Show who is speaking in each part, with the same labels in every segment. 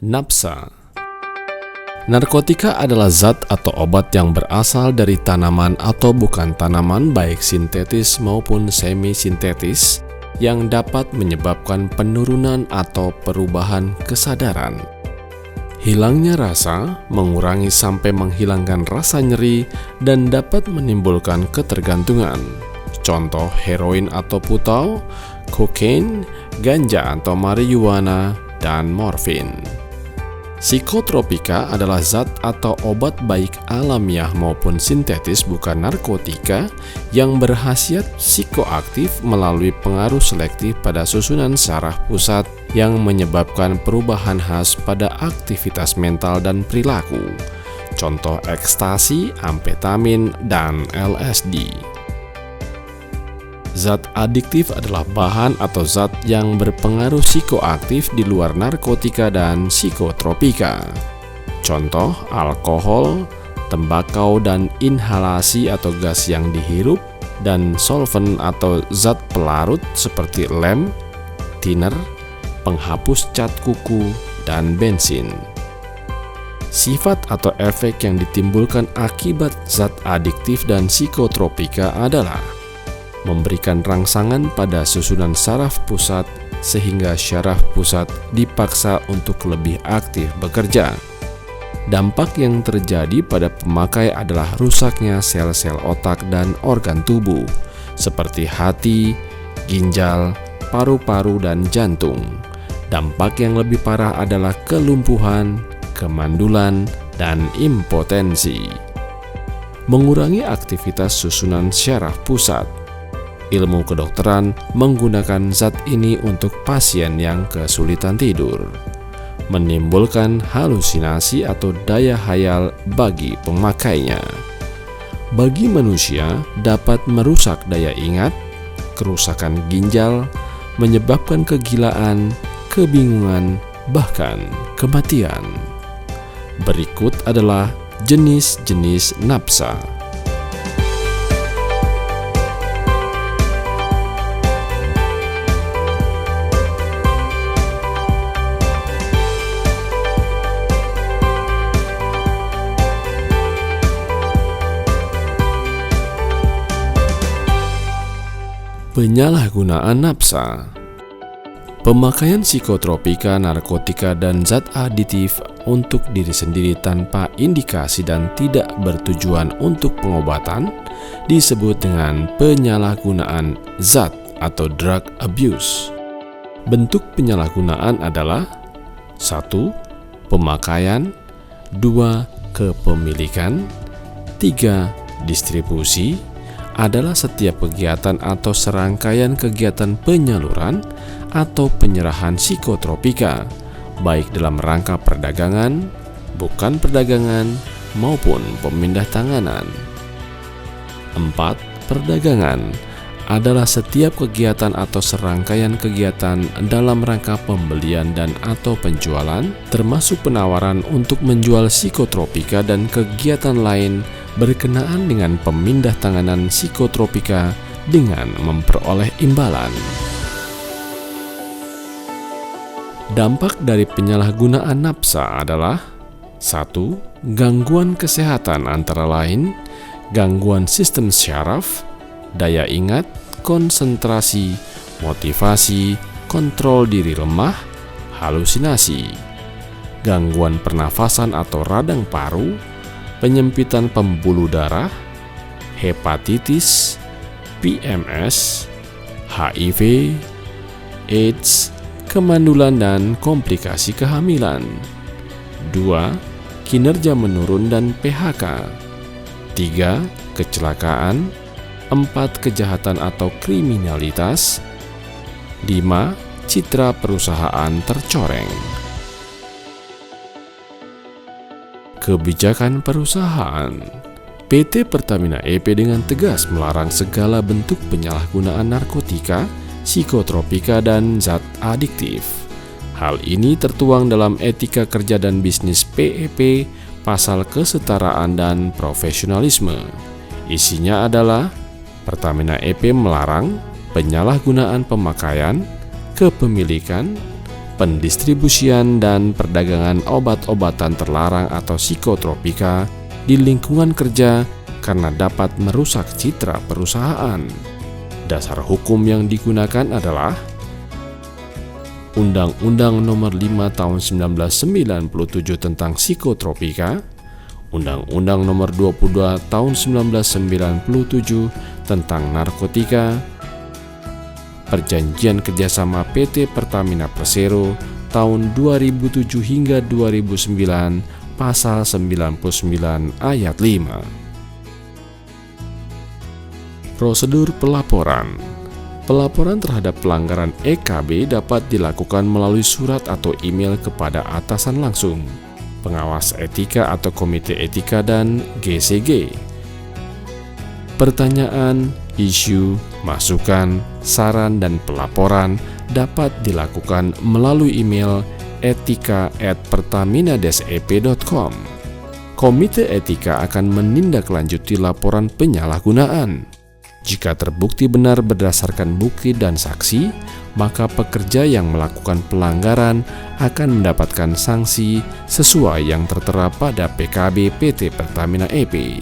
Speaker 1: Napsa. Narkotika adalah zat atau obat yang berasal dari tanaman atau bukan tanaman baik sintetis maupun semi-sintetis yang dapat menyebabkan penurunan atau perubahan kesadaran. Hilangnya rasa, mengurangi sampai menghilangkan rasa nyeri dan dapat menimbulkan ketergantungan. Contoh heroin atau putau, kokain, ganja atau marijuana, dan morfin. Psikotropika adalah zat atau obat baik alamiah maupun sintetis bukan narkotika yang berkhasiat psikoaktif melalui pengaruh selektif pada susunan saraf pusat yang menyebabkan perubahan khas pada aktivitas mental dan perilaku. Contoh ekstasi, amfetamin, dan LSD. Zat adiktif adalah bahan atau zat yang berpengaruh psikoaktif di luar narkotika dan psikotropika. Contoh alkohol, tembakau dan inhalasi atau gas yang dihirup, dan solvent atau zat pelarut seperti lem, thinner, penghapus cat kuku, dan bensin. Sifat atau efek yang ditimbulkan akibat zat adiktif dan psikotropika adalah memberikan rangsangan pada susunan saraf pusat sehingga syaraf pusat dipaksa untuk lebih aktif bekerja. Dampak yang terjadi pada pemakai adalah rusaknya sel-sel otak dan organ tubuh seperti hati, ginjal, paru-paru, dan jantung. Dampak yang lebih parah adalah kelumpuhan, kemandulan, dan impotensi. Mengurangi aktivitas susunan syaraf pusat. Ilmu kedokteran menggunakan zat ini untuk pasien yang kesulitan tidur, menimbulkan halusinasi atau daya khayal bagi pemakainya. Bagi manusia, dapat merusak daya ingat, kerusakan ginjal, menyebabkan kegilaan, kebingungan, bahkan kematian. Berikut adalah jenis-jenis napsa. Penyalahgunaan napsa. Pemakaian psikotropika, narkotika, dan zat aditif untuk diri sendiri tanpa indikasi dan tidak bertujuan untuk pengobatan disebut dengan penyalahgunaan zat atau drug abuse. Bentuk penyalahgunaan adalah 1. Pemakaian, 2. Kepemilikan, 3. Distribusi, adalah setiap kegiatan atau serangkaian kegiatan penyaluran atau penyerahan psikotropika, baik dalam rangka perdagangan, bukan perdagangan, maupun pemindah tanganan. 4. Perdagangan adalah setiap kegiatan atau serangkaian kegiatan dalam rangka pembelian dan atau penjualan, termasuk penawaran untuk menjual psikotropika dan kegiatan lain berkenaan dengan pemindah tanganan psikotropika dengan memperoleh imbalan. Dampak dari penyalahgunaan napsa adalah 1. Gangguan kesehatan antara lain gangguan sistem syaraf, daya ingat, konsentrasi, motivasi, kontrol diri lemah, halusinasi, gangguan pernafasan atau radang paru, penyempitan pembuluh darah, hepatitis, PMS, HIV, AIDS, kemandulan dan komplikasi kehamilan. 2. Kinerja menurun dan PHK. 3. Kecelakaan. 4. Kejahatan atau kriminalitas. 5. Citra perusahaan tercoreng. Kebijakan perusahaan. PT Pertamina EP dengan tegas melarang segala bentuk penyalahgunaan narkotika, psikotropika, dan zat adiktif. Hal ini tertuang dalam Etika Kerja dan Bisnis PEP, Pasal Kesetaraan dan Profesionalisme. Isinya adalah Pertamina EP melarang penyalahgunaan pemakaian, kepemilikan, pendistribusian dan perdagangan obat-obatan terlarang atau psikotropika di lingkungan kerja karena dapat merusak citra perusahaan. Dasar hukum yang digunakan adalah Undang-Undang Nomor 5 Tahun 1997 tentang psikotropika, Undang-Undang Nomor 22 Tahun 1997 tentang narkotika, Perjanjian Kerjasama PT Pertamina Persero tahun 2007 hingga 2009 pasal 99 ayat 5. Prosedur pelaporan. Pelaporan terhadap pelanggaran EKB dapat dilakukan melalui surat atau email kepada atasan langsung, pengawas etika atau komite etika, dan GCG. Pertanyaan, isu, masukan, saran, dan pelaporan dapat dilakukan melalui email etika@pertamina-ep.com. Komite etika akan menindaklanjuti laporan penyalahgunaan. Jika terbukti benar berdasarkan bukti dan saksi, maka pekerja yang melakukan pelanggaran akan mendapatkan sanksi sesuai yang tertera pada PKB PT Pertamina EP.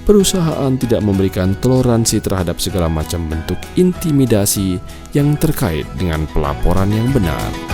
Speaker 1: Perusahaan tidak memberikan toleransi terhadap segala macam bentuk intimidasi yang terkait dengan pelaporan yang benar.